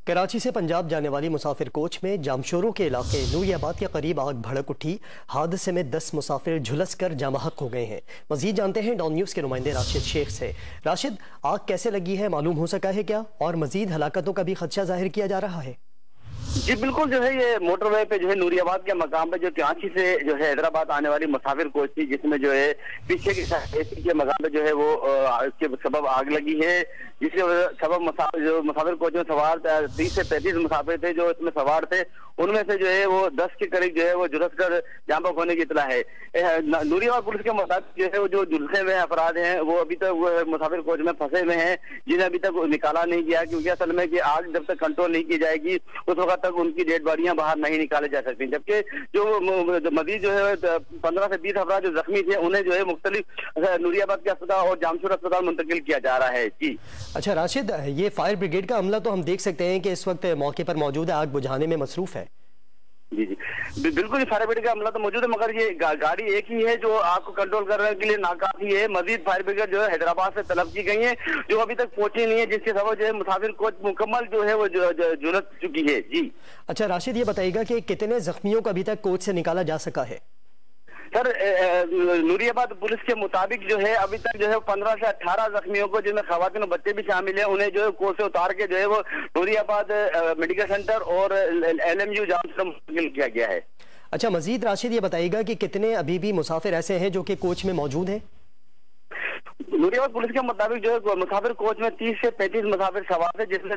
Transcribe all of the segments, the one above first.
कराची से पंजाब जाने वाली मुसाफिर कोच में जामशोरों के इलाके नूरियाबाद के करीब आग भड़क उठी। हादसे में 10 मुसाफिर झुलस कर जामहक हो गए हैं। मजीद जानते हैं डॉन न्यूज़ के नुमाइंदे राशिद शेख से। राशिद, आग कैसे लगी है, मालूम हो सका है क्या, और मजीद हलाकतों का भी खदशा जाहिर किया जा रहा है? जी बिल्कुल, जो है ये मोटरवे पे जो है नूरियाबाद के मकाम पे जो कराची से जो है हैदराबाद आने वाली मुसाफिर कोच थी, जिसमें जो है पीछे की एसी के मकाम पे जो है वो इसके सबब आग लगी है, जिसके सबब जो मुसाफिर कोच में सवार 30 से 35 मुसाफिर थे जो इसमें सवार थे। उनमें से जो है वो 10 के करीब जो है वो झुलस कर जाम बहक होने की इतला है। नूरियाबाद पुलिस के मुताबिक जो है वो जो झुलसे हुए अफराद हैं वो अभी तक वो मुसाफिर कोच में फंसे हुए हैं, जिन्हें अभी तक निकाला नहीं गया, क्योंकि असल में कि आग जब तक कंट्रोल नहीं की जाएगी उस वक्त तक उनकी डेड बॉडियां बाहर नहीं निकाले जा सकती। जबकि जो मजीद जो है 15 से 20 अफराद जो जख्मी थे उन्हें जो है मुख्तलिफ नूरियाबाद के अस्पताल और जामशोर अस्पताल मुंतकिल किया जा रहा है। जी अच्छा राशिद, ये फायर ब्रिगेड का अमला तो हम देख सकते हैं कि इस वक्त मौके पर मौजूद है, आग बुझाने में मसरूफ है। जी बिल्कुल, फायर ब्रिगेड का अमला तो मौजूद है, मगर ये गाड़ी एक ही है जो आग को कंट्रोल करने के लिए नाकाफी है। मजीद फायर ब्रिगेड जो है हैदराबाद से तलब की गई है, जो अभी तक पहुंची नहीं है, जिसके सबब जो है मुसाफिर कोच मुकम्मल जो है वो झुलस चुकी है। जी अच्छा राशिद, ये बताइएगा कि कितने जख्मियों को अभी तक कोच से निकाला जा सका है? सर, नूरियाबाद पुलिस के मुताबिक जो है अभी तक जो है 15 से 18 जख्मियों को, जिनमें खवातीन और बच्चे भी शामिल हैं, उन्हें जो है कोच से उतार के जो है वो नूरियाबाद मेडिकल सेंटर और LMU जामशोर मुंतकिल किया गया है। अच्छा मजीद राशिद, ये बताइएगा कि कितने अभी भी मुसाफिर ऐसे हैं जो कि कोच में मौजूद हैं? नूरियाबाद पुलिस के मुताबिक जो है मुसाफिर कोच में 30 से 35 मुसाफिर सवार थे, जिसमें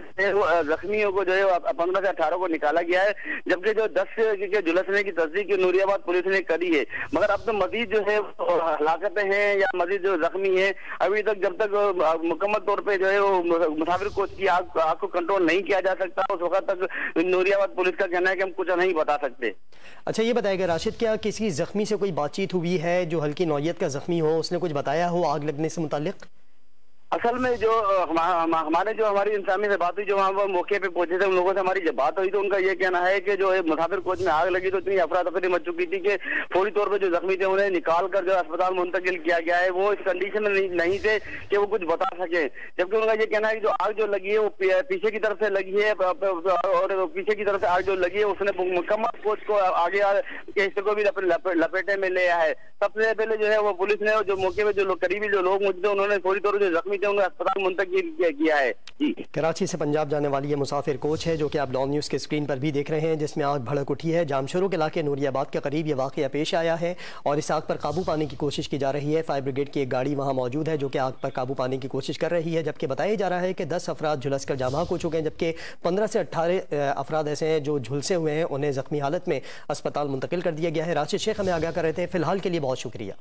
जख्मियों को जो है 15 से 18 को निकाला गया है, जबकि जो 10 के झुलसने की तस्दीक नूरियाबाद पुलिस ने करी है। मगर अब तो मजीद जो है हलाकतें हैं या मजीद जो जख्मी है, अभी तक जब तक मुकम्मल तौर पर जो है वो मुसाफिर कोच की आग को कंट्रोल नहीं किया जा सकता, उस वक्त तक नूरियाबाद पुलिस का कहना है कि हम कुछ नहीं बता सकते। अच्छा ये बताएगा राशिद, क्या किसी जख्मी से कोई बातचीत हुई है जो हल्की नौयत का जख्मी हो, उसने कुछ बताया हो आग लगने से मुतालिक? असल में जो हमारी इंसानी से बात हुई, जो वहाँ मौके पे पहुंचे थे उन लोगों से हमारी जब बात हुई तो उनका ये कहना है कि जो मुसाफिर कोच में आग लगी तो इतनी अफरा तफरी मच चुकी थी कि फौरी तौर पे जो जख्मी थे उन्हें निकाल कर जो अस्पताल मुंतकिल किया गया है। वो इस कंडीशन में नहीं थे कि वो कुछ बता सके, जबकि उनका ये कहना है कि जो आग जो लगी है वो पीछे की तरफ से लगी है, और पीछे की तरफ से आग जो लगी है उसने मुकम्मल कोच को आगे के हिस्से को भी लपेटे में ले आया है। सबसे पहले जो है वो पुलिस ने जो मौके पे जो करीबी जो लोग मौजूद थे उन्होंने फौरी तौर पर जो जख्मी थे उन्हें अस्पताल मुंतकिल किया है। कराची से पंजाब जाने वाली ये मुसाफिर कोच है जो कि आप डॉन न्यूज़ के स्क्रीन पर भी देख रहे हैं, जिसमें आग भड़क उठी है। जामशोरों के इलाके नूरियाबाद के करीब ये वाक़या पेश आया है और इस आग पर काबू पाने की कोशिश की जा रही है। फायर ब्रिगेड की एक गाड़ी वहाँ मौजूद है जो कि आग पर काबू पाने की कोशिश कर रही है, जबकि बताया जा रहा है कि 10 अफराद झुलस कर जामहक हो चुके हैं, जबकि 15 से 18 अफराद ऐसे हैं जो झुलसे हुए हैं, उन्हें जख्मी हालत में अस्पताल मुंतकिल कर दिया गया है। राशिद शेख हमें आगाह कर रहे थे। फिलहाल के लिए बहुत शुक्रिया।